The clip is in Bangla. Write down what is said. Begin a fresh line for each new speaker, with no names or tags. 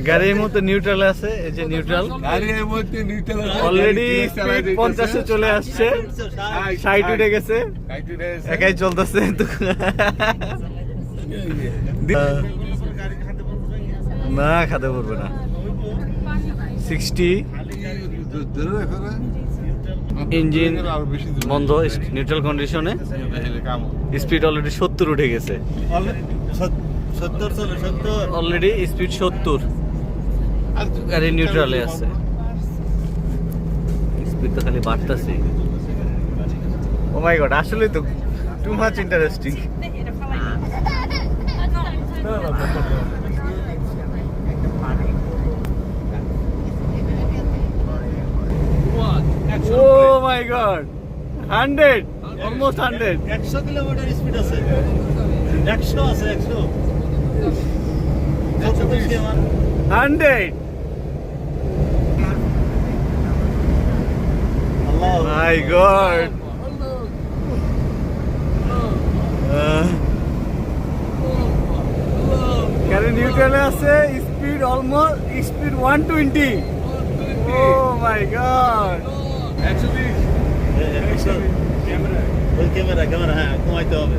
গাড়ির মতো নিউট্রাল আছে, এই যে নিউট্রাল।
গাড়ির মধ্যে নিউট্রাল
অলরেডি 50-এ চলে আসছে, 60 উঠে গেছে, একাই চলতেছে। না খাতে পারবে না। 60 ইঞ্জিন বন্ধ, নিউট্রাল কন্ডিশনে। স্পিড অলরেডি 70 উঠে গেছে, অলরেডি স্পিড 70। গাড়ি নিউট্রালে আছে, স্পিড তো খালি বাড়তেছে। ও মাই গড, আসলে তো too much interesting. Oh my god, 100, almost 100.
100 kilometre speed আছে, 100 আছে, 100
100.
আল্লাহ
My god. গাড়ি নিউট্রালে আছে, speed almost speed 120. Oh my god.
Camera, হ্যাঁ কমাইতে হবে।